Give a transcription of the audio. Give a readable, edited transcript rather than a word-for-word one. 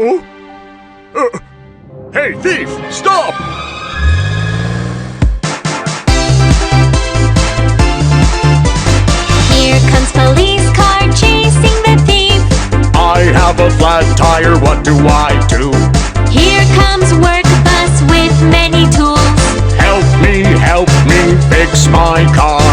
Oh? Hey, thief! Stop! Here comes police car chasing the thief. I have a flat tire, what do I do? Here comes work bus with many tools. Help me fix my car.